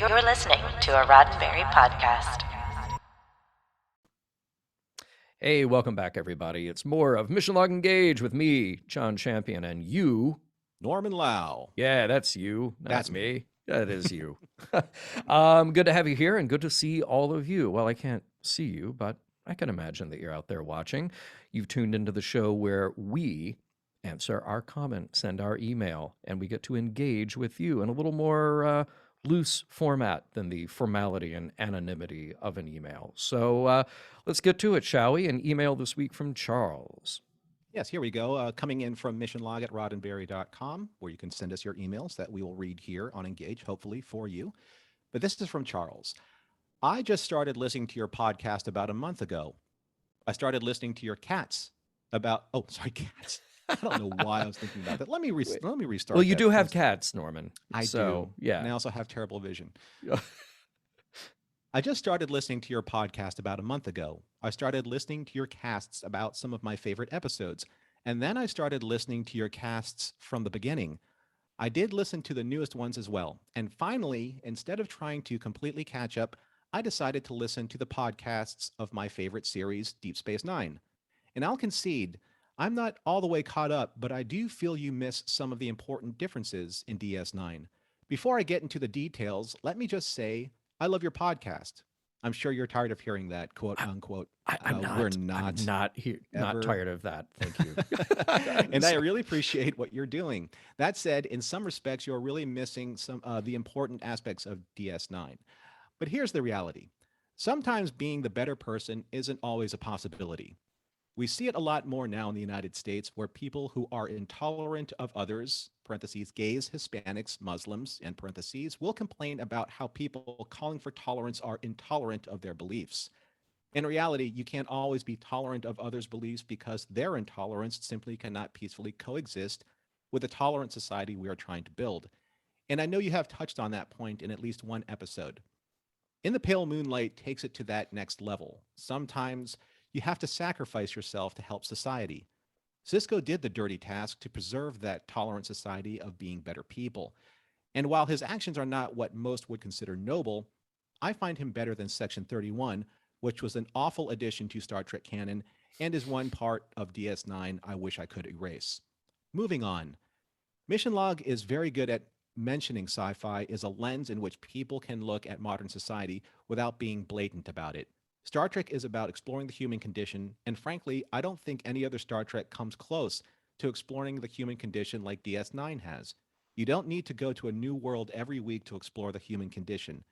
You're listening to a Roddenberry podcast. Hey, welcome back, everybody. It's more of Mission Log Engage with me, John Champion, and you. Norman Lau. Yeah, that's you. That's me. That is you. Good to have you here and good to see all of you. Well, I can't see you, but I can imagine that you're out there watching. You've tuned into the show where we answer our comments, send our email, and we get to engage with you in a little more loose format than the formality and anonymity of an email. So let's get to it, shall we? An email this week from Charles. Yes, here we go. Coming in from missionlog@roddenberry.com, where you can send us your emails that we will read here on Engage, hopefully for you. But this is from Charles. I just started listening to your podcast about a month ago. I started listening to your cats cats. I don't know why I was thinking about that. Let me restart. Well, you do have cats, Norman. I do. Yeah. And I also have terrible vision. I just started listening to your podcast about a month ago. I started listening to your casts about some of my favorite episodes, and then I started listening to your casts from the beginning. I did listen to the newest ones as well. And finally, instead of trying to completely catch up, I decided to listen to the podcasts of my favorite series, Deep Space Nine. And I'll concede, I'm not all the way caught up, but I do feel you miss some of the important differences in DS9. Before I get into the details, let me just say, I love your podcast. I'm sure you're tired of hearing that, quote unquote. I'm not tired of that. Thank you. And I really appreciate what you're doing. That said, in some respects, you're really missing some the important aspects of DS9. But here's the reality. Sometimes being the better person isn't always a possibility. We see it a lot more now in the United States, where people who are intolerant of others, parentheses, gays, Hispanics, Muslims, end parentheses, will complain about how people calling for tolerance are intolerant of their beliefs. In reality, you can't always be tolerant of others' beliefs because their intolerance simply cannot peacefully coexist with the tolerant society we are trying to build. And I know you have touched on that point in at least one episode. In the Pale Moonlight takes it to that next level. Sometimes you have to sacrifice yourself to help society. Sisko did the dirty task to preserve that tolerant society of being better people. And while his actions are not what most would consider noble, I find him better than Section 31, which was an awful addition to Star Trek canon and is one part of DS9 I wish I could erase. Moving on. Mission Log is very good at mentioning sci-fi as a lens in which people can look at modern society without being blatant about it. Star Trek is about exploring the human condition, and frankly, I don't think any other Star Trek comes close to exploring the human condition like DS9 has. You don't need to go to a new world every week to explore the human condition.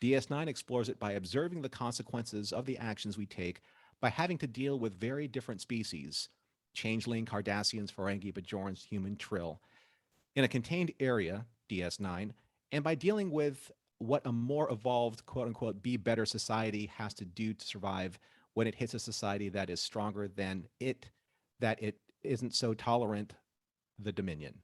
DS9 explores it by observing the consequences of the actions we take by having to deal with very different species, changeling, Cardassians, Ferengi, Bajorans, human, Trill, in a contained area, DS9, and by dealing with what a more evolved, quote-unquote, be better society has to do to survive when it hits a society that is stronger than it, that it isn't so tolerant, the Dominion.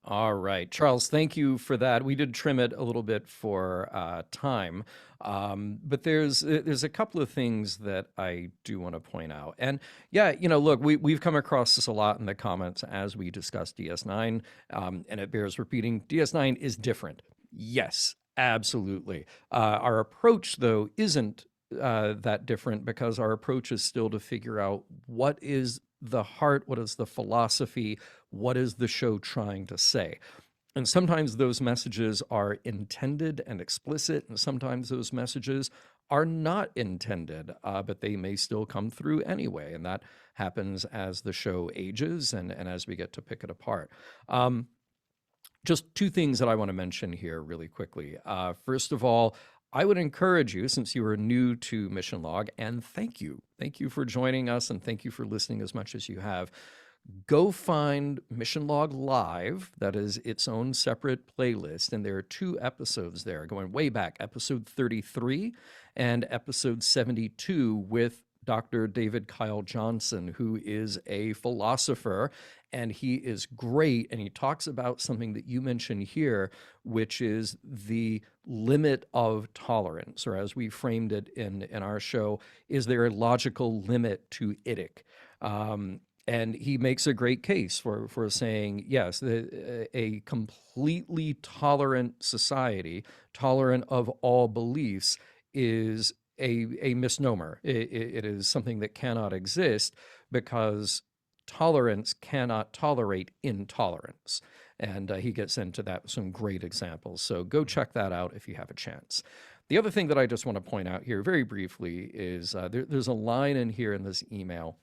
All right, Charles, thank you for that. We did trim it a little bit for time, but there's a couple of things that I do want to point out. And yeah, look, we've come across this a lot in the comments as we discuss DS9, and it bears repeating, DS9 is different. Yes, absolutely. Our approach, though, isn't that different because our approach is still to figure out what is the heart, what is the philosophy, what is the show trying to say. And sometimes those messages are intended and explicit, and sometimes those messages are not intended, but they may still come through anyway. And that happens as the show ages and as we get to pick it apart. Just two things that I want to mention here really quickly. First of all, I would encourage you, since you are new to Mission Log, and thank you for joining us, and thank you for listening as much as you have, go find Mission Log Live. That is its own separate playlist, and there are 2 episodes there going way back, episode 33 and episode 72 with Dr. David Kyle Johnson, who is a philosopher, and he is great. And he talks about something that you mentioned here, which is the limit of tolerance, or as we framed it in our show, is there a logical limit to IDIC? And he makes a great case for saying, yes, a completely tolerant society, tolerant of all beliefs, is a misnomer. It is something that cannot exist because tolerance cannot tolerate intolerance. And he gets into that with some great examples. So go check that out if you have a chance. The other thing that I just want to point out here very briefly is there's a line in here in this email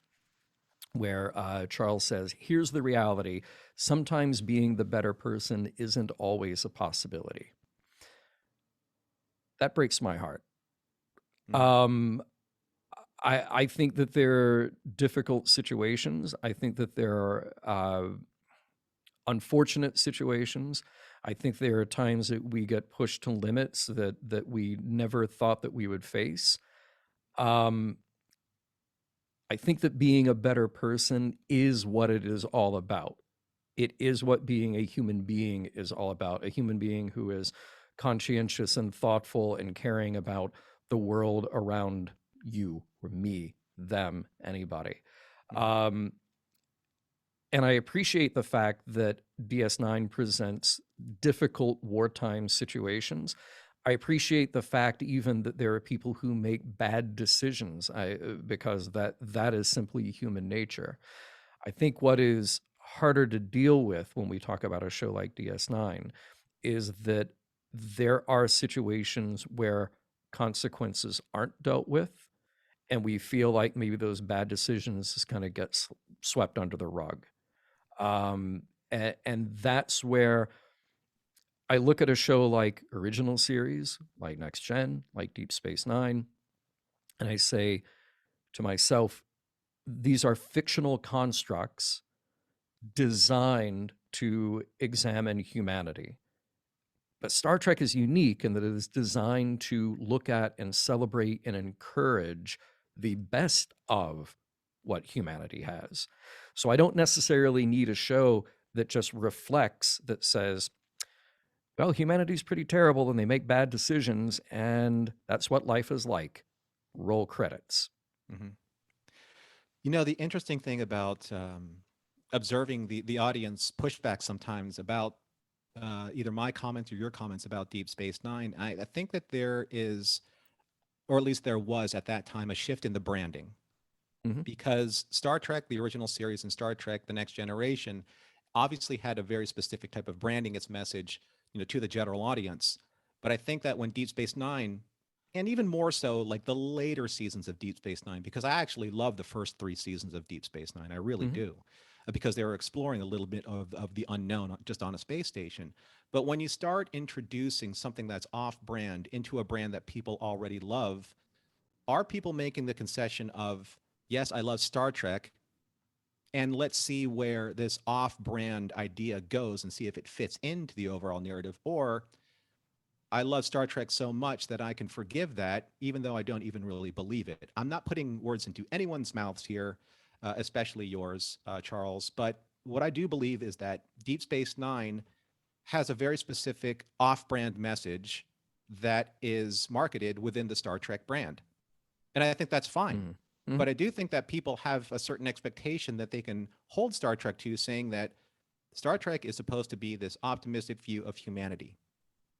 where Charles says, here's the reality. Sometimes being the better person isn't always a possibility. That breaks my heart. Um, I think that there are difficult situations. I think that there are unfortunate situations. I think there are times that we get pushed to limits that we never thought that we would face. I think that being a better person is what it is all about. It is what being a human being is all about. A human being who is conscientious and thoughtful and caring about the world around you or me, them, anybody. And I appreciate the fact that DS9 presents difficult wartime situations. I appreciate the fact even that there are people who make bad decisions because that is simply human nature. I think what is harder to deal with when we talk about a show like DS9 is that there are situations where consequences aren't dealt with, and we feel like maybe those bad decisions just kind of get swept under the rug. And that's where I look at a show like original series, like Next Gen, like Deep Space Nine, and I say to myself, these are fictional constructs designed to examine humanity. But Star Trek is unique in that it is designed to look at and celebrate and encourage the best of what humanity has. So I don't necessarily need a show that just reflects, that says, well, humanity's pretty terrible and they make bad decisions, and that's what life is like. Roll credits. Mm-hmm. You know, the interesting thing about observing the audience pushback sometimes about either my comments or your comments about Deep Space Nine, I think that there is, or at least there was at that time, a shift in the branding. Because Star Trek, the original series, and Star Trek, the Next Generation, obviously had a very specific type of branding its message, to the general audience. But I think that when Deep Space Nine, and even more so like the later seasons of Deep Space Nine, because I actually love the first 3 seasons of Deep Space Nine, I really do, because they were exploring a little bit of the unknown just on a space station. But when you start introducing something that's off-brand into a brand that people already love, are people making the concession of, yes, I love Star Trek, and let's see where this off-brand idea goes and see if it fits into the overall narrative? Or I love Star Trek so much that I can forgive that, even though I don't even really believe it. I'm not putting words into anyone's mouths here, especially yours, Charles. But what I do believe is that Deep Space Nine has a very specific off-brand message that is marketed within the Star Trek brand. And I think that's fine. But I do think that people have a certain expectation that they can hold Star Trek to, saying that Star Trek is supposed to be this optimistic view of humanity.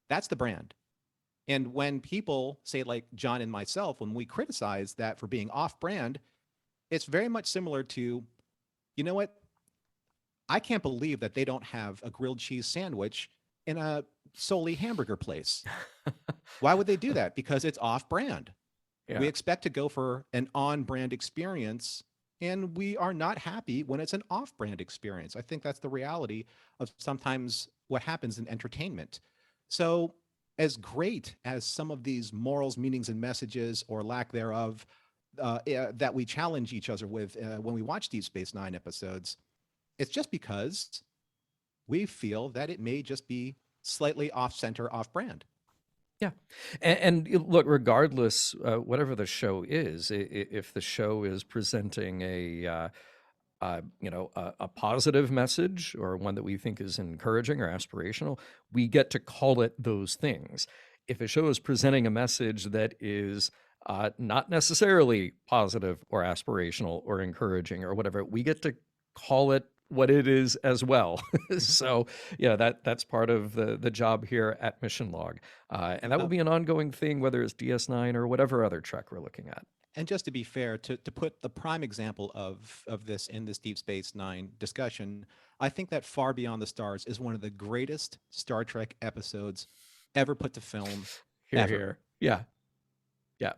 That's the brand. And when people say, like John and myself, when we criticize that for being off-brand, it's very much similar to, you know what? I can't believe that they don't have a grilled cheese sandwich in a solely hamburger place. Why would they do that? Because it's off-brand. Yeah. We expect to go for an on-brand experience, and we are not happy when it's an off-brand experience. I think that's the reality of sometimes what happens in entertainment. So as great as some of these morals, meanings, and messages, or lack thereof, that we challenge each other with when we watch Deep Space Nine episodes, it's just because we feel that it may just be slightly off-center, off-brand. Yeah. And look, regardless, whatever the show is, if the show is presenting a positive message, or one that we think is encouraging or aspirational, we get to call it those things. If a show is presenting a message that is not necessarily positive or aspirational or encouraging or whatever, we get to call it what it is as well. Mhm. So yeah, that's part of the job here at Mission Log, and that will Uh, be an ongoing thing, whether it's DS9 or whatever other trek we're looking at. and just to be fair, to put the prime example of this in this Deep Space Nine discussion, I think that Far Beyond the Stars is one of the greatest Star Trek episodes ever put to film, Here, ever. here, yeah, yeah,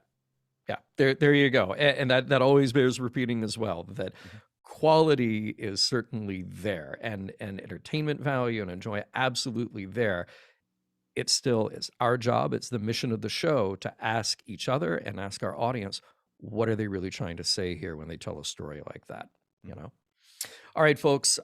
yeah. There you go. And that always bears repeating as well. That Mhm. quality is certainly there, and entertainment value and enjoy absolutely there. It still is our job. It's the mission of the show to ask each other and ask our audience, what are they really trying to say here when they tell a story like that? You Mhm. know? All right, folks.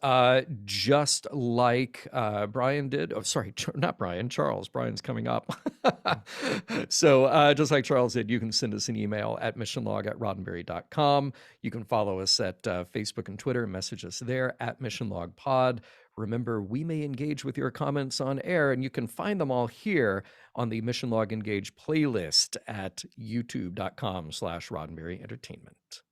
Just like Brian did. Oh, sorry, not Brian, Charles. Brian's coming up. Mhm. So, just like Charles did, you can send us an email at missionlog@roddenberry.com. You can follow us at Facebook and Twitter, message us there at missionlogpod. Remember, we may engage with your comments on air, and you can find them all here on the Mission Log Engage playlist at youtube.com/Roddenberry Entertainment.